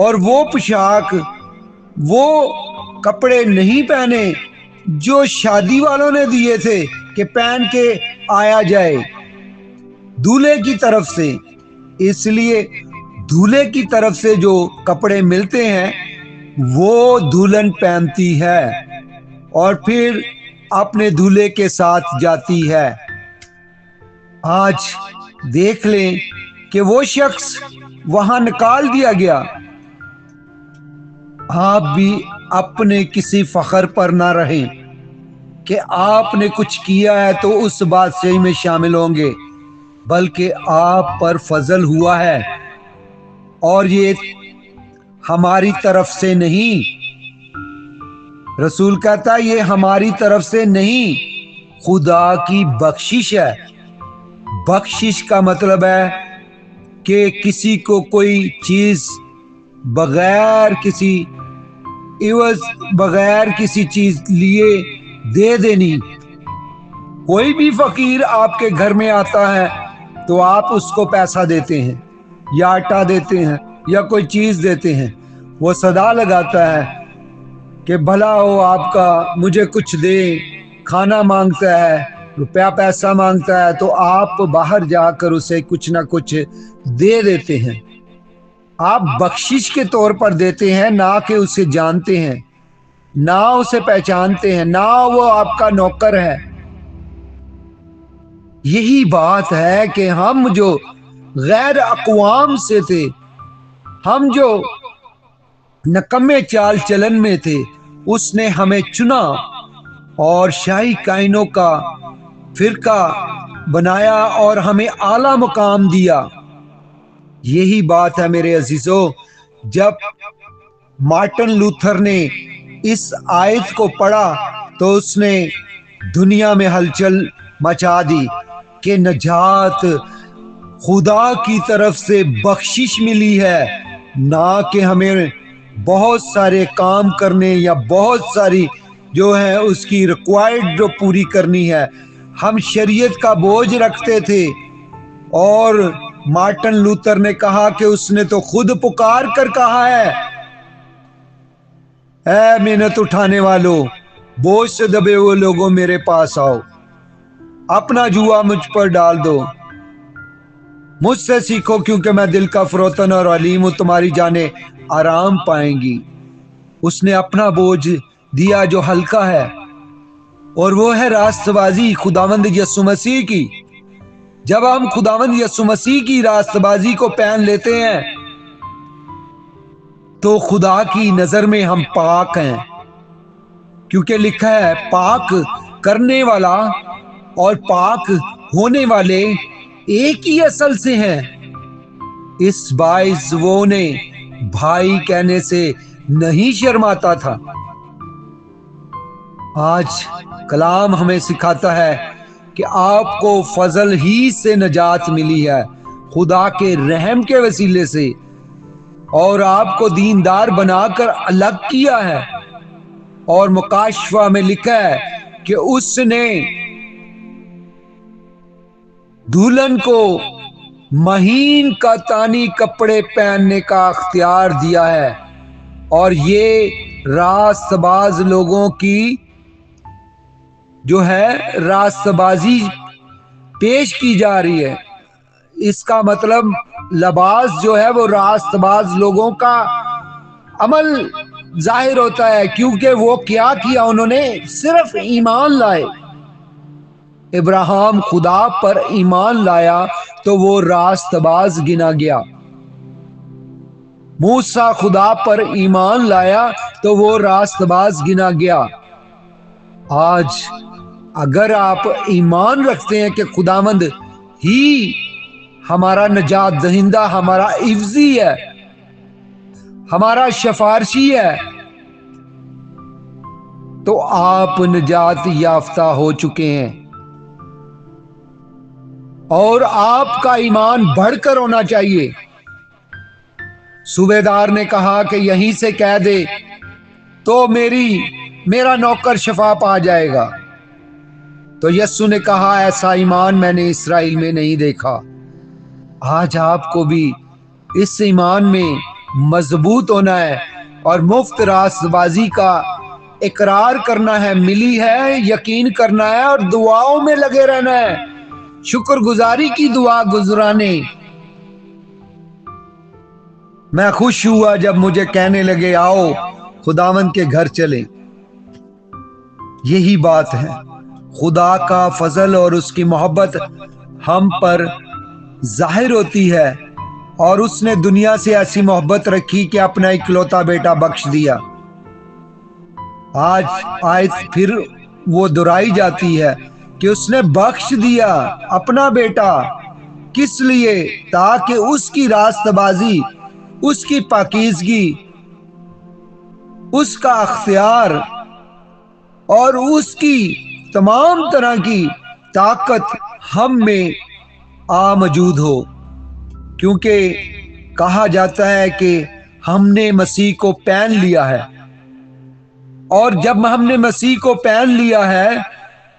اور وہ پوشاک، وہ کپڑے نہیں پہنے جو شادی والوں نے دیے تھے کہ پہن کے آیا جائے دولہے کی طرف سے۔ اس لیے دولہے کی طرف سے جو کپڑے ملتے ہیں وہ دلہن پہنتی ہے اور پھر اپنے دولہے کے ساتھ جاتی ہے۔ آج دیکھ لیں کہ وہ شخص وہاں نکال دیا گیا۔ آپ بھی اپنے کسی فخر پر نہ رہیں کہ آپ نے کچھ کیا ہے تو اس بادشاہی میں شامل ہوں گے، بلکہ آپ پر فضل ہوا ہے، اور یہ ہماری طرف سے نہیں۔ رسول کہتا ہے یہ ہماری طرف سے نہیں، خدا کی بخشش ہے۔ بخشش کا مطلب ہے کہ کسی کو کوئی چیز بغیر کسی عوض، بغیر کسی چیز لیے دے دینی۔ کوئی بھی فقیر آپ کے گھر میں آتا ہے تو آپ اس کو پیسہ دیتے ہیں یا آٹا دیتے ہیں یا کوئی چیز دیتے ہیں، وہ صدا لگاتا ہے کہ بھلا ہو آپ کا، مجھے کچھ دے، کھانا مانگتا ہے، روپیہ پیسہ مانگتا ہے، تو آپ باہر جا کر اسے کچھ نہ کچھ دے دیتے ہیں۔ آپ بخشش کے طور پر دیتے ہیں، نہ کہ اسے جانتے ہیں، نہ اسے پہچانتے ہیں، نہ وہ آپ کا نوکر ہے۔ یہی بات ہے کہ ہم جو غیر اقوام سے تھے، ہم جو نکمے چال چلن میں تھے، اس نے ہمیں چنا اور شاہی کائنوں کا فرقہ بنایا اور ہمیں اعلیٰ مقام دیا۔ یہی بات ہے میرے عزیزو، جب مارٹن لوتھر نے اس آیت کو پڑھا تو اس نے دنیا میں ہلچل مچا دی کہ نجات خدا کی طرف سے بخشش ملی ہے، نہ کہ ہمیں بہت سارے کام کرنے یا بہت ساری جو ہے اس کی ریکوائرڈ جو پوری کرنی ہے۔ ہم شریعت کا بوجھ رکھتے تھے، اور مارٹن لوتھر نے کہا کہ اس نے تو خود پکار کر کہا ہے، اے محنت اٹھانے والوں، بوجھ سے دبے ہوئے لوگوں میرے پاس آؤ، اپنا جوا مجھ پر ڈال دو، مجھ سے سیکھو کیونکہ میں دل کا فروتن اور علیم ہوں، تمہاری جانیں آرام پائیں گی۔ اس نے اپنا بوجھ دیا جو ہلکا ہے، اور وہ ہے راست بازی خداوند یسوع مسیح کی۔ جب ہم خداوند یسوع مسیح کی راست بازی کو پہن لیتے ہیں تو خدا کی نظر میں ہم پاک ہیں، کیونکہ لکھا ہے پاک کرنے والا اور پاک ہونے والے ایک ہی اصل سے ہیں۔ اس باعث وہ انہیں بھائی کہنے سے نہیں شرماتا تھا۔ آج کلام ہمیں سکھاتا ہے کہ آپ کو فضل ہی سے نجات ملی ہے، خدا کے رحم کے وسیلے سے، اور آپ کو دیندار بنا کر الگ کیا ہے۔ اور مکاشفہ میں لکھا ہے کہ اس نے دلہن کو مہین کاتانی کپڑے پہننے کا اختیار دیا ہے، اور یہ راست باز لوگوں کی جو ہے راست بازی پیش کی جا رہی ہے۔ اس کا مطلب لباس جو ہے وہ راست باز لوگوں کا عمل ظاہر ہوتا ہے، کیونکہ وہ کیا کیا، انہوں نے صرف ایمان لائے۔ ابراہیم خدا پر ایمان لایا تو وہ راست باز گنا گیا۔ موسیٰ خدا پر ایمان لایا تو وہ راست باز گنا گیا۔ آج اگر آپ ایمان رکھتے ہیں کہ خداوند ہی ہمارا نجات دہندہ، ہمارا عوضی ہے، ہمارا شفارشی ہے، تو آپ نجات یافتہ ہو چکے ہیں، اور آپ کا ایمان بڑھ کر ہونا چاہیے۔ صوبیدار نے کہا کہ یہیں سے کہہ دے تو میرا نوکر شفا پا جائے گا۔ تو یسوع نے کہا ایسا ایمان میں نے اسرائیل میں نہیں دیکھا۔ آج آپ کو بھی اس ایمان میں مضبوط ہونا ہے اور مفت راست بازی کا اقرار کرنا ہے، ملی ہے یقین کرنا ہے اور دعاؤں میں لگے رہنا ہے، شکر گزاری کی دعا گزرانے۔ میں خوش ہوا جب مجھے کہنے لگے آؤ خداوند کے گھر چلیں۔ یہی بات ہے، خدا کا فضل اور اس کی محبت ہم پر ظاہر ہوتی ہے، اور اس نے دنیا سے ایسی محبت رکھی کہ اپنا اکلوتا بیٹا بخش دیا۔ آج آیت پھر وہ دہرائی جاتی ہے کہ اس نے بخش دیا اپنا بیٹا، کس لیے؟ تاکہ اس کی راست بازی، اس کی پاکیزگی، اس کا اختیار اور اس کی تمام طرح کی طاقت ہم میں موجود ہو، کیونکہ کہا جاتا ہے کہ ہم نے مسیح کو پہن لیا ہے، اور جب ہم نے مسیح کو پہن لیا ہے،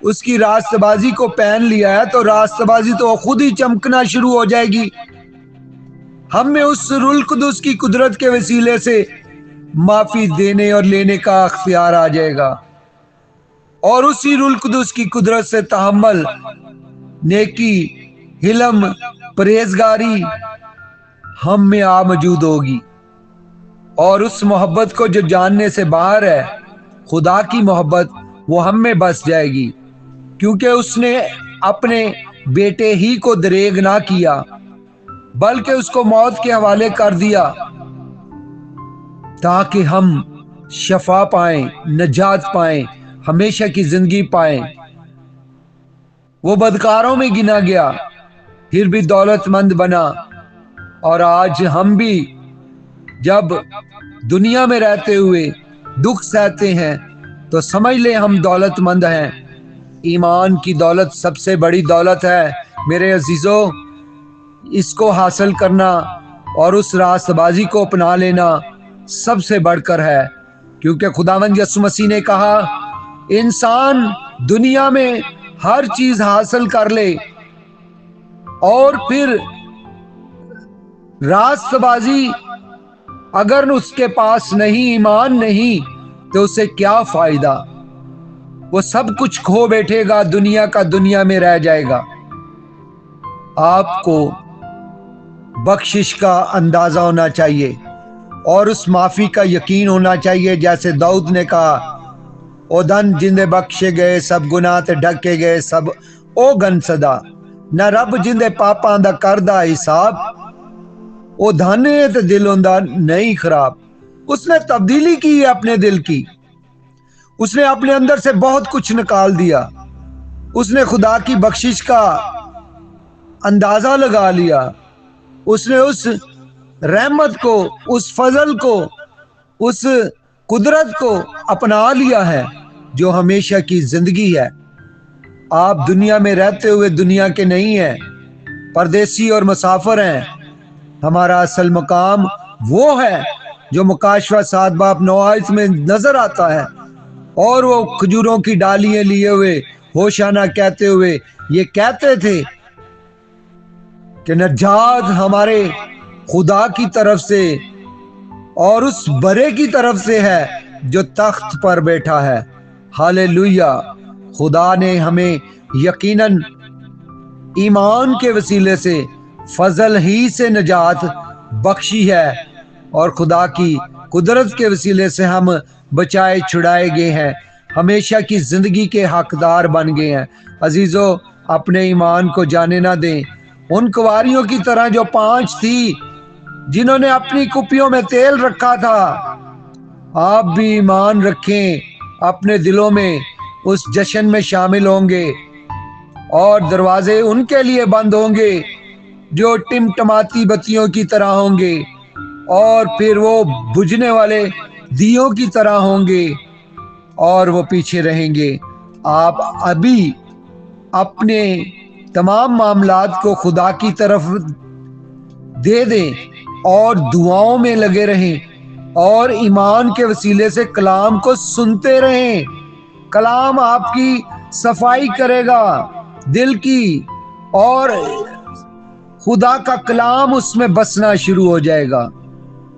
اس کی راست بازی کو پہن لیا ہے، تو راست بازی تو خود ہی چمکنا شروع ہو جائے گی۔ ہم میں اس روح القدس کی قدرت کے وسیلے سے معافی دینے اور لینے کا اختیار آ جائے گا، اور اسی روح القدس کی قدرت سے تحمل، نیکی، حلم، پرہیزگاری ہم میں موجود ہوگی، اور اس محبت کو جو جاننے سے باہر ہے، خدا کی محبت، وہ ہم میں بس جائے گی، کیونکہ اس نے اپنے بیٹے ہی کو دریغ نہ کیا بلکہ اس کو موت کے حوالے کر دیا تاکہ ہم شفا پائیں، نجات پائیں، ہمیشہ کی زندگی پائیں۔ وہ بدکاروں میں گنا گیا، پھر بھی دولت مند بنا، اور آج ہم بھی جب دنیا میں رہتے ہوئے دکھ سہتے ہیں تو سمجھ لیں ہم دولت مند ہیں۔ ایمان کی دولت سب سے بڑی دولت ہے میرے عزیزو، اس کو حاصل کرنا اور اس راست بازی کو اپنا لینا سب سے بڑھ کر ہے، کیونکہ خداوند یسوع مسیح نے کہا انسان دنیا میں ہر چیز حاصل کر لے اور پھر راست بازی اگر اس کے پاس نہیں، ایمان نہیں، تو اسے کیا فائدہ؟ وہ سب کچھ کھو بیٹھے گا، دنیا کا دنیا میں رہ جائے گا۔ آپ کو بخشش کا اندازہ ہونا چاہیے اور اس معافی کا یقین ہونا چاہیے، جیسے داؤد نے کہا او دن جندے بخشے گئے سب گناہ تے ڈھکے گئے سب او گن صدا، نہ رب جندے پاپاں دا کردہ حساب، او دھانے تے دل ہوندا نہیں خراب۔ اس نے تبدیلی کی ہے اپنے دل کی، اس نے اپنے اندر سے بہت کچھ نکال دیا، اس نے خدا کی بخشش کا اندازہ لگا لیا، اس نے اس رحمت کو، اس فضل کو، اس قدرت کو اپنا لیا ہے جو ہمیشہ کی زندگی ہے۔ آپ دنیا میں رہتے ہوئے دنیا کے نہیں ہیں، پردیسی اور مسافر ہیں۔ ہمارا اصل مقام وہ ہے جو مکاشفہ 7:9 میں نظر آتا ہے، اور وہ کھجوروں کی ڈالیاں لیے ہوئے ہوشانہ کہتے ہوئے یہ کہتے تھے کہ نجات ہمارے خدا کی طرف سے اور اس بڑے کی طرف سے ہے جو تخت پر بیٹھا ہے۔ ہاللیلویہ! خدا نے ہمیں یقیناً ایمان کے وسیلے سے فضل ہی سے نجات بخشی ہے، اور خدا کی قدرت کے وسیلے سے ہم بچائے چھڑائے گئے ہیں، ہمیشہ کی زندگی کے حقدار بن گئے ہیں۔ عزیزو، اپنے ایمان کو جانے نہ دیں، ان کنواریوں کی طرح جو 5 تھی جنہوں نے اپنی کپیوں میں تیل رکھا تھا۔ آپ بھی ایمان رکھیں، اپنے دلوں میں اس جشن میں شامل ہوں گے، اور دروازے ان کے لیے بند ہوں گے جو ٹمٹماتی بتیوں کی طرح ہوں گے، اور پھر وہ بجھنے والے دیوں کی طرح ہوں گے، اور وہ پیچھے رہیں گے۔ آپ ابھی اپنے تمام معاملات کو خدا کی طرف دے دیں اور دعاؤں میں لگے رہیں، اور ایمان کے وسیلے سے کلام کو سنتے رہیں۔ کلام آپ کی صفائی کرے گا دل کی، اور خدا کا کلام اس میں بسنا شروع ہو جائے گا۔